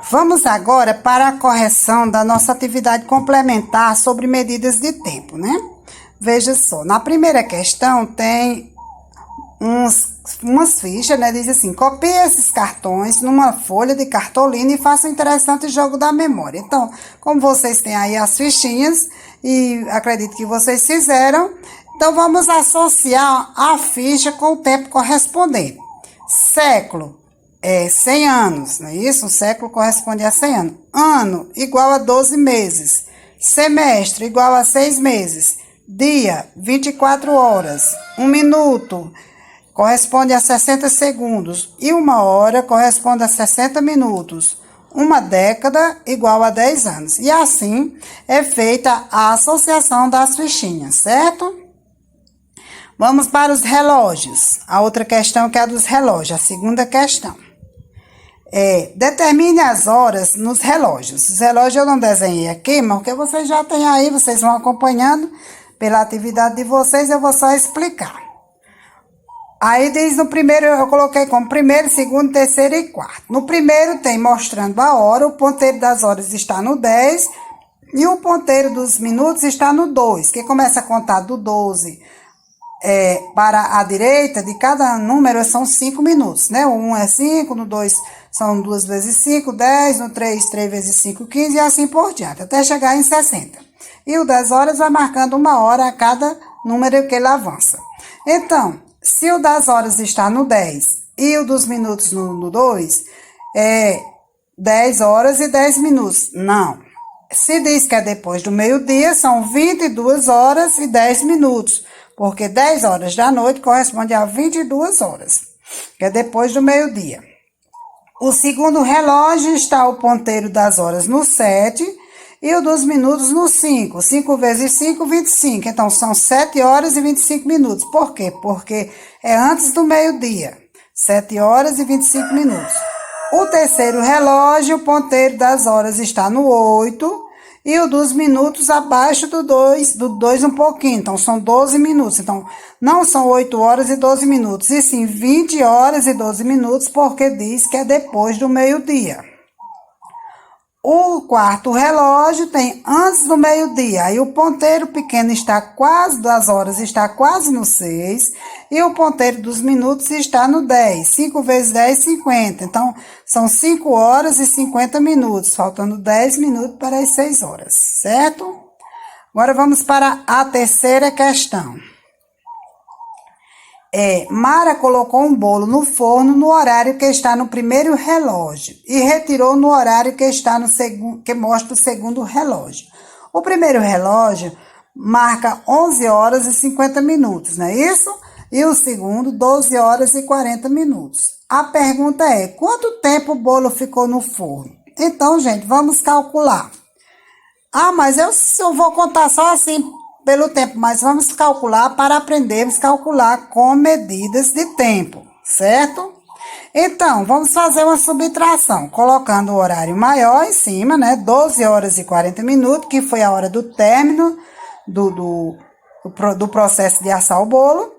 Vamos agora para a correção da nossa atividade complementar sobre medidas de tempo, né? Veja só, na primeira questão tem umas fichas, né? Diz assim: copie esses cartões numa folha de cartolina e faça um interessante jogo da memória. Então, como vocês têm aí as fichinhas, e acredito que vocês fizeram, então vamos associar a ficha com o tempo correspondente. Século é 100 anos, não é isso? Um século corresponde a 100 anos. Ano igual a 12 meses. Semestre igual a 6 meses. Dia, 24 horas. 1 minuto corresponde a 60 segundos. E 1 hora corresponde a 60 minutos. Uma década igual a 10 anos. E assim é feita a associação das fichinhas, certo? Vamos para os relógios. A outra questão que é a dos relógios, a segunda questão. Determine as horas nos relógios. Os relógios eu não desenhei aqui, mas porque vocês já têm aí, vocês vão acompanhando pela atividade de vocês, eu vou só explicar. Aí diz no primeiro, eu coloquei como primeiro, segundo, terceiro e quarto. No primeiro tem mostrando a hora, o ponteiro das horas está no 10 e o ponteiro dos minutos está no 2, que começa a contar do 12 para a direita de cada número são 5 minutos, né? O 1 é 5, no 2 são 2 vezes 5, 10, no 3, 3 vezes 5, 15 e assim por diante, até chegar em 60. E o das horas vai marcando 1 hora a cada número que ele avança. Então, se o das horas está no 10 e o dos minutos no 2, é 10 horas e 10 minutos. Não. Se diz que é depois do meio-dia, são 22 horas e 10 minutos. Porque 10 horas da noite corresponde a 22 horas, que é depois do meio-dia. O segundo relógio está o ponteiro das horas no 7 e o dos minutos no 5. 5 vezes 5, 25. Então, são 7 horas e 25 minutos. Por quê? Porque é antes do meio-dia. 7 horas e 25 minutos. O terceiro relógio, o ponteiro das horas está no 8 e o dos minutos abaixo do 2 um pouquinho. Então, são 12 minutos. Então, não são 8 horas e 12 minutos, e sim 20 horas e 12 minutos, porque diz que é depois do meio-dia. O quarto relógio tem antes do meio-dia. Aí o ponteiro pequeno está quase, das horas está quase no 6. E o ponteiro dos minutos está no 10. 5 vezes 10, 50. Então, são 5 horas e 50 minutos. Faltando 10 minutos para as 6 horas, certo? Agora vamos para a terceira questão. Mara colocou um bolo no forno no horário que está no primeiro relógio e retirou no horário que está no segundo, que mostra o segundo relógio. O primeiro relógio marca 11 horas e 50 minutos, não é isso? E o segundo, 12 horas e 40 minutos. A pergunta é: quanto tempo o bolo ficou no forno? Então, gente, vamos calcular. Mas eu vou contar só assim pelo tempo, mas vamos calcular para aprendermos a calcular com medidas de tempo, certo? Então, vamos fazer uma subtração, colocando o horário maior em cima, né? 12 horas e 40 minutos, que foi a hora do término do processo de assar o bolo,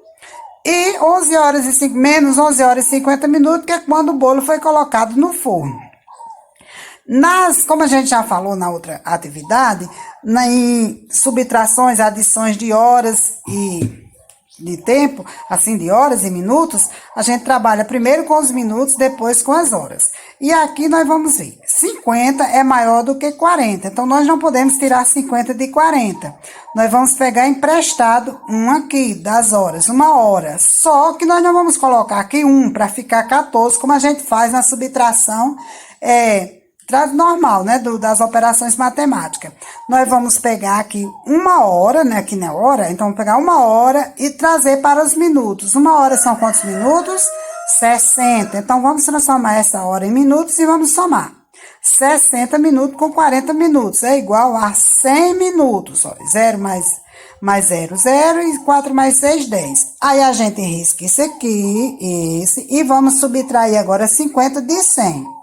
e 11 horas e 5, menos 11 horas e 50 minutos, que é quando o bolo foi colocado no forno. Como a gente já falou na outra atividade, em subtrações, adições de horas e de tempo, assim, de horas e minutos, a gente trabalha primeiro com os minutos, depois com as horas. E aqui nós vamos ver, 50 é maior do que 40, então nós não podemos tirar 50 de 40. Nós vamos pegar emprestado aqui, das horas, 1 hora. Só que nós não vamos colocar aqui 1 para ficar 14, como a gente faz na subtração, normal, né, das operações matemáticas. Nós vamos pegar aqui 1 hora, né, aqui na hora, então vamos pegar 1 hora e trazer para os minutos. 1 hora são quantos minutos? 60. Então, vamos transformar essa hora em minutos e vamos somar. 60 minutos com 40 minutos é igual a 100 minutos. Ó, 0 mais 0, 0, e 4 mais 6, 10. Aí a gente risca isso aqui, esse, e vamos subtrair agora 50 de 100.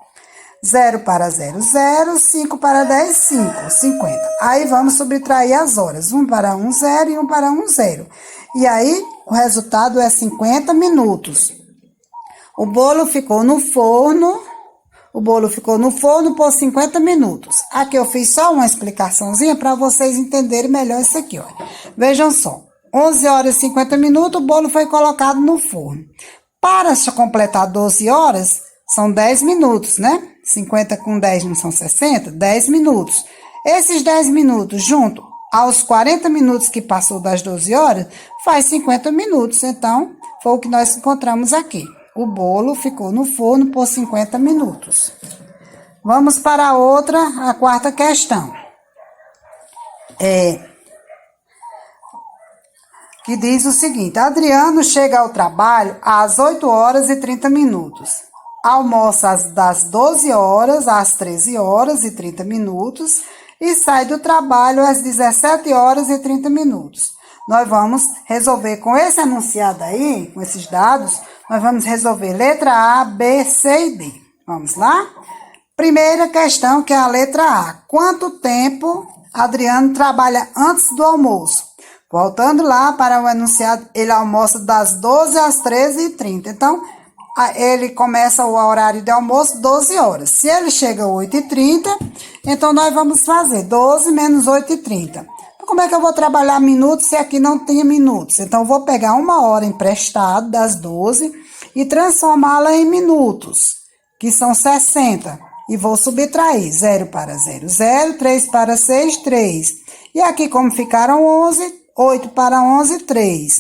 0 para 0, 0, 5 para 10, 5, 50. Aí vamos subtrair as horas, 1 para 1, 0 e 1 para 1, 0. E aí o resultado é 50 minutos. O bolo ficou no forno, O bolo ficou no forno por 50 minutos. Aqui eu fiz só uma explicaçãozinha para vocês entenderem melhor isso aqui, ó. Vejam só. 11 horas e 50 minutos, o bolo foi colocado no forno. Para completar 12 horas, são 10 minutos, né? 50 com 10 não são 60? 10 minutos. Esses 10 minutos, junto aos 40 minutos que passou das 12 horas, faz 50 minutos. Então, foi o que nós encontramos aqui. O bolo ficou no forno por 50 minutos. Vamos para a quarta questão. Que diz o seguinte: Adriano chega ao trabalho às 8 horas e 30 minutos. Almoça das 12 horas às 13 horas e 30 minutos e sai do trabalho às 17 horas e 30 minutos. Nós vamos resolver com esse enunciado aí, com esses dados, nós vamos resolver letra A, B, C e D. Vamos lá? Primeira questão, que é a letra A. Quanto tempo Adriano trabalha antes do almoço? Voltando lá para o enunciado, ele almoça das 12 às 13h30. Então, ele começa o horário de almoço 12 horas. Se ele chega às 8h30, então nós vamos fazer 12 menos 8h30. Como é que eu vou trabalhar minutos se aqui não tem minutos? Então, eu vou pegar uma hora emprestada das 12 e transformá-la em minutos, que são 60. E vou subtrair 0 para 0, 0, 3 para 6, 3. E aqui, como ficaram 11, 8 para 11, 3.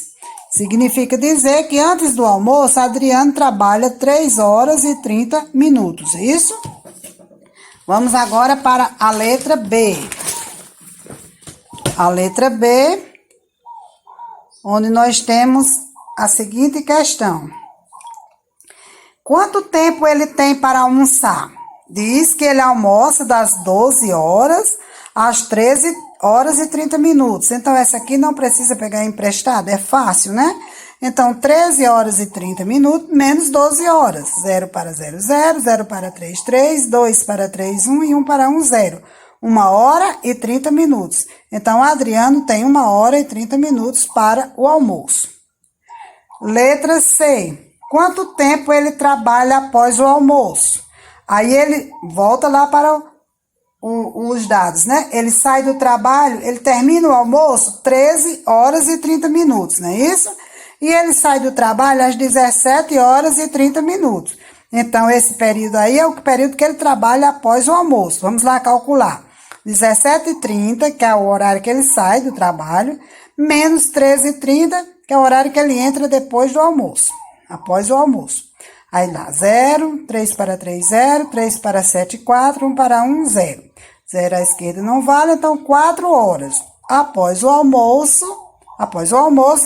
Significa dizer que antes do almoço, Adriano trabalha 3 horas e 30 minutos. Isso? Vamos agora para a letra B. A letra B, onde nós temos a seguinte questão. Quanto tempo ele tem para almoçar? Diz que ele almoça das 12 horas às 13 horas e 30 minutos. Então, essa aqui não precisa pegar emprestado, é fácil, né? Então, 13 horas e 30 minutos menos 12 horas. 0 para 0, 0, 0 para 3, 3, 2 para 3, 1 e 1 para 1, 0. 1 hora e 30 minutos. Então, Adriano tem 1 hora e 30 minutos para o almoço. Letra C. Quanto tempo ele trabalha após o almoço? Aí ele volta lá para os dados, né? Ele sai do trabalho, ele termina o almoço 13 horas e 30 minutos, não é isso? E ele sai do trabalho às 17 horas e 30 minutos. Então, esse período aí é o período que ele trabalha após o almoço. Vamos lá calcular. 17h30, que é o horário que ele sai do trabalho, menos 13h30, que é o horário que ele entra depois do almoço, após o almoço. Aí lá, 0, 3 para 3, 0, 3 para 7, 4, 1 para 1, 0. 0 à esquerda não vale, então 4 horas. Após o almoço,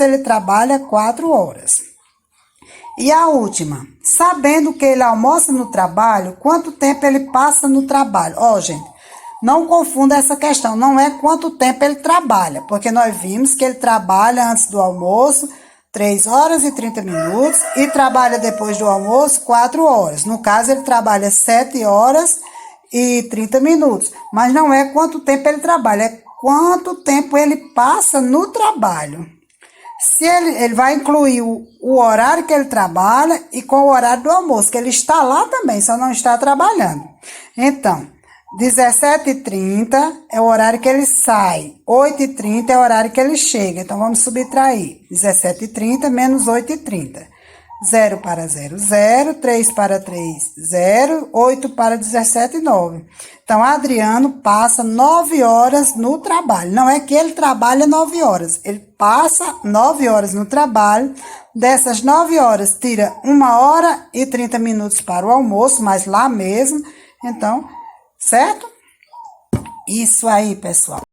ele trabalha 4 horas. E a última, sabendo que ele almoça no trabalho, quanto tempo ele passa no trabalho? Ó, gente, não confunda essa questão, não é quanto tempo ele trabalha, porque nós vimos que ele trabalha antes do almoço 3 horas e 30 minutos e trabalha depois do almoço 4 horas. No caso, ele trabalha 7 horas e 30 minutos, mas não é quanto tempo ele trabalha, é quanto tempo ele passa no trabalho. Se ele vai incluir o horário que ele trabalha e com o horário do almoço, que ele está lá também, só não está trabalhando. Então, 17h30 é o horário que ele sai, 8h30 é o horário que ele chega. Então, vamos subtrair 17h30 menos 8h30. 0 para 0, 0, 3 para 3, 0, 8 para 17, 9. Então, Adriano passa 9 horas no trabalho. Não é que ele trabalha 9 horas, ele passa 9 horas no trabalho. Dessas 9 horas, tira 1 hora e 30 minutos para o almoço, mas lá mesmo. Então, certo? Isso aí, pessoal.